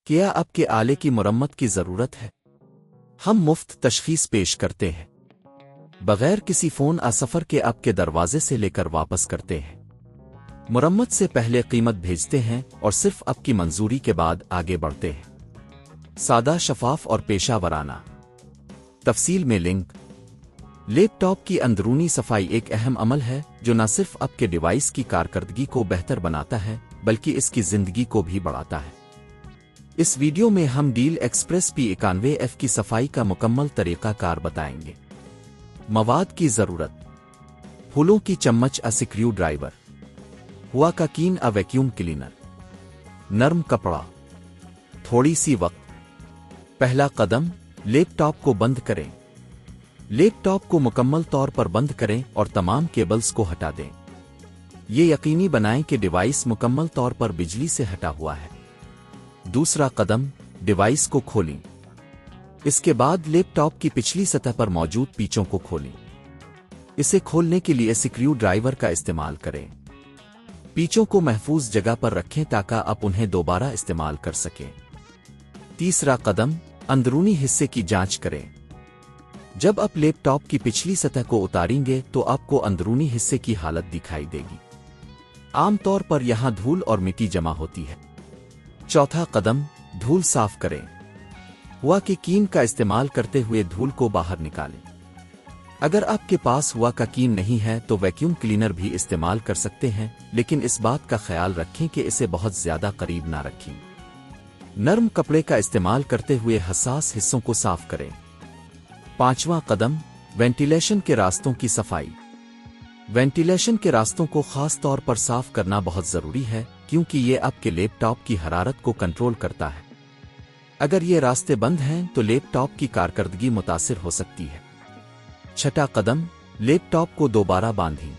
کیا آپ کے آلے کی مرمت کی ضرورت ہے؟ ہم مفت تشخیص پیش کرتے ہیں بغیر کسی فون سفر کے آپ کے دروازے سے لے کر واپس کرتے ہیں۔ مرمت سے پہلے قیمت بھیجتے ہیں اور صرف آپ کی منظوری کے بعد آگے بڑھتے ہیں۔ سادہ، شفاف اور پیشہ ورانہ۔ تفصیل میں لنک۔ لیپ ٹاپ کی اندرونی صفائی ایک اہم عمل ہے جو نہ صرف آپ کے ڈیوائس کی کارکردگی کو بہتر بناتا ہے بلکہ اس کی زندگی کو بھی بڑھاتا ہے۔ اس ویڈیو میں ہم ڈیل ایکسپریس P91F کی صفائی کا مکمل طریقہ کار بتائیں گے۔ مواد کی ضرورت: پھولوں کی چمچ، سکریو ڈرائیور، ہوا کا کین، ویکیوم کلینر، نرم کپڑا، تھوڑی سی وقت۔ پہلا قدم، لیپ ٹاپ کو بند کریں۔ لیپ ٹاپ کو مکمل طور پر بند کریں اور تمام کیبلز کو ہٹا دیں۔ یہ یقینی بنائیں کہ ڈیوائس مکمل طور پر بجلی سے ہٹا ہوا ہے۔ دوسرا قدم، ڈیوائس کو کھولیں۔ اس کے بعد لیپ ٹاپ کی پچھلی سطح پر موجود پیچوں کو کھولیں۔ اسے کھولنے کے لیے سکریو ڈرائیور کا استعمال کریں۔ پیچوں کو محفوظ جگہ پر رکھیں تاکہ آپ انہیں دوبارہ استعمال کر سکیں۔ تیسرا قدم، اندرونی حصے کی جانچ کریں۔ جب آپ لیپ ٹاپ کی پچھلی سطح کو اتاریں گے تو آپ کو اندرونی حصے کی حالت دکھائی دے گی۔ عام طور پر یہاں دھول اور مٹی جمع ہوتی ہے۔ چوتھا قدم، دھول صاف کریں۔ ہوا کے کین کا استعمال کرتے ہوئے دھول کو باہر نکالیں۔ اگر آپ کے پاس ہوا کا کین نہیں ہے تو ویکیوم کلینر بھی استعمال کر سکتے ہیں، لیکن اس بات کا خیال رکھیں کہ اسے بہت زیادہ قریب نہ رکھیں۔ نرم کپڑے کا استعمال کرتے ہوئے حساس حصوں کو صاف کریں۔ پانچواں قدم، وینٹیلیشن کے راستوں کی صفائی۔ وینٹیلیشن کے راستوں کو خاص طور پر صاف کرنا بہت ضروری ہے کیونکہ یہ آپ کے لیپ ٹاپ کی حرارت کو کنٹرول کرتا ہے۔ اگر یہ راستے بند ہیں تو لیپ ٹاپ کی کارکردگی متاثر ہو سکتی ہے۔ چھٹا قدم، لیپ ٹاپ کو دوبارہ باندھیں۔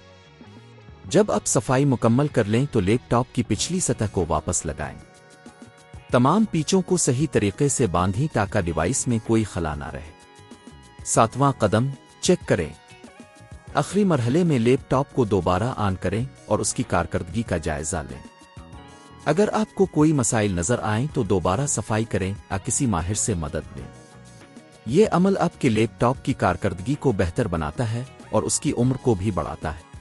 جب آپ صفائی مکمل کر لیں تو لیپ ٹاپ کی پچھلی سطح کو واپس لگائیں۔ تمام پیچوں کو صحیح طریقے سے باندھیں تاکہ ڈیوائس میں کوئی خلا نہ رہے۔ ساتواں قدم، چیک کریں۔ آخری مرحلے میں لیپ ٹاپ کو دوبارہ آن کریں اور اس کی کارکردگی کا جائزہ لیں۔ اگر آپ کو کوئی مسائل نظر آئیں تو دوبارہ صفائی کریں یا کسی ماہر سے مدد لیں۔ یہ عمل آپ کے لیپ ٹاپ کی کارکردگی کو بہتر بناتا ہے اور اس کی عمر کو بھی بڑھاتا ہے۔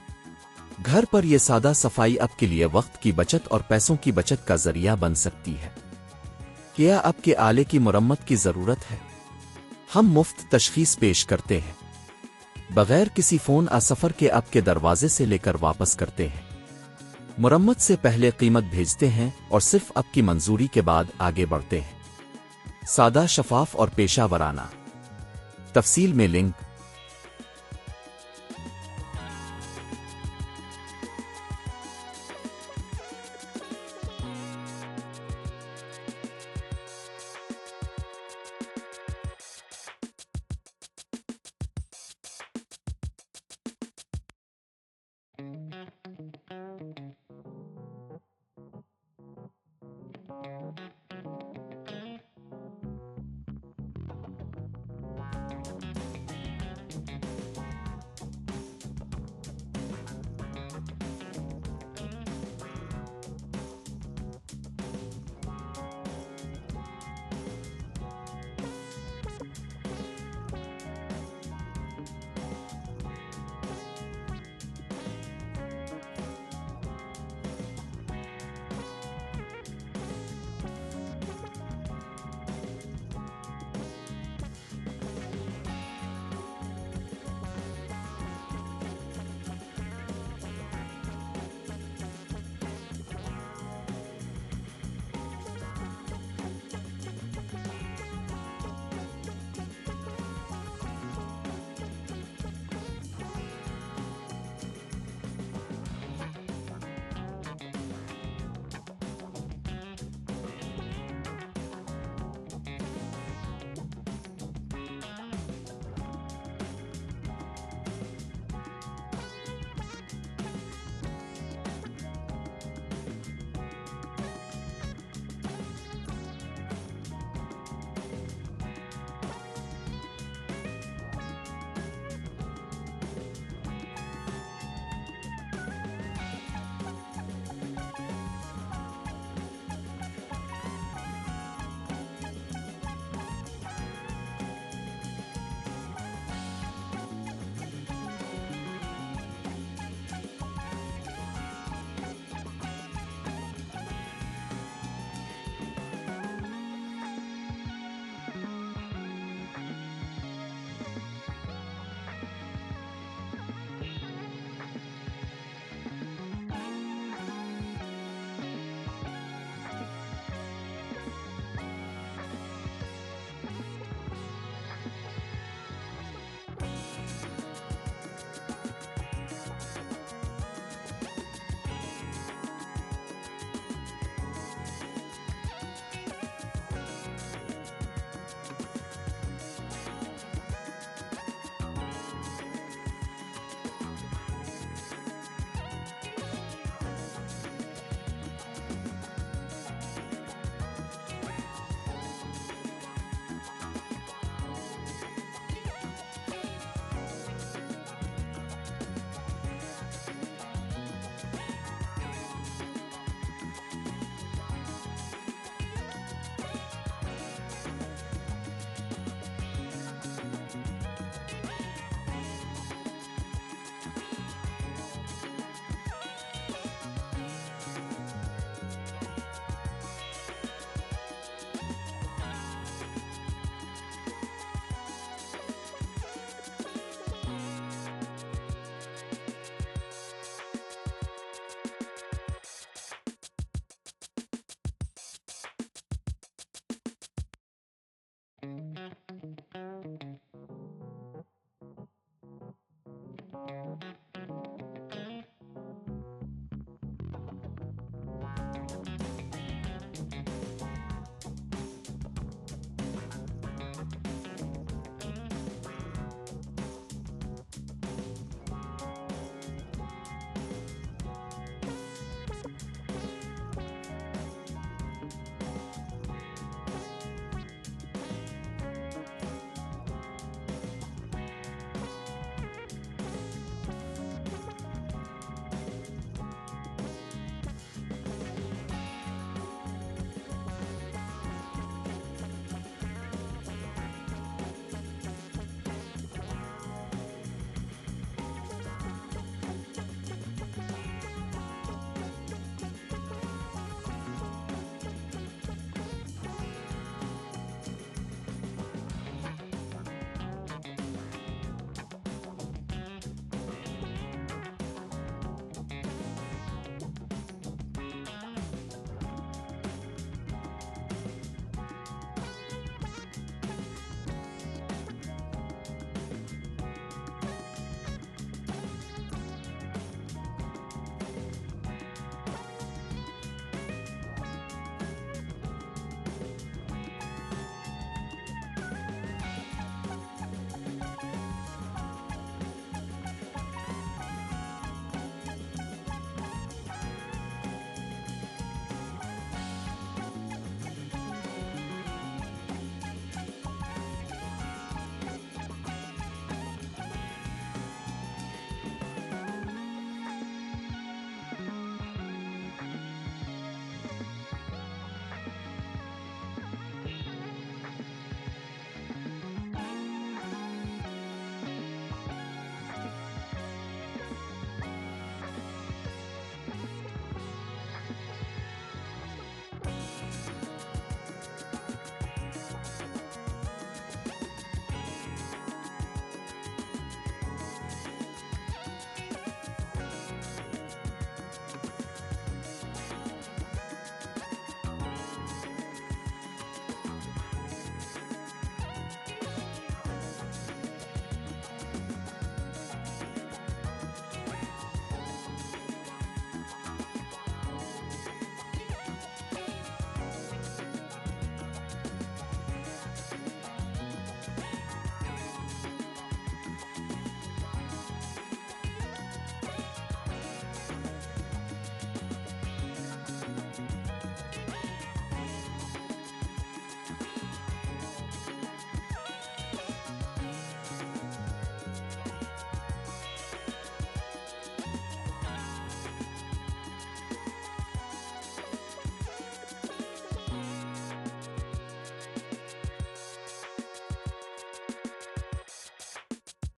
گھر پر یہ سادہ صفائی آپ کے لیے وقت کی بچت اور پیسوں کی بچت کا ذریعہ بن سکتی ہے۔ کیا آپ کے آلے کی مرمت کی ضرورت ہے؟ ہم مفت تشخیص پیش کرتے ہیں بغیر کسی فون سفر کے آپ کے دروازے سے لے کر واپس کرتے ہیں۔ مرمت سے پہلے قیمت بھیجتے ہیں اور صرف آپ کی منظوری کے بعد آگے بڑھتے ہیں۔ سادہ، شفاف اور پیشہ ورانہ۔ تفصیل میں لنک۔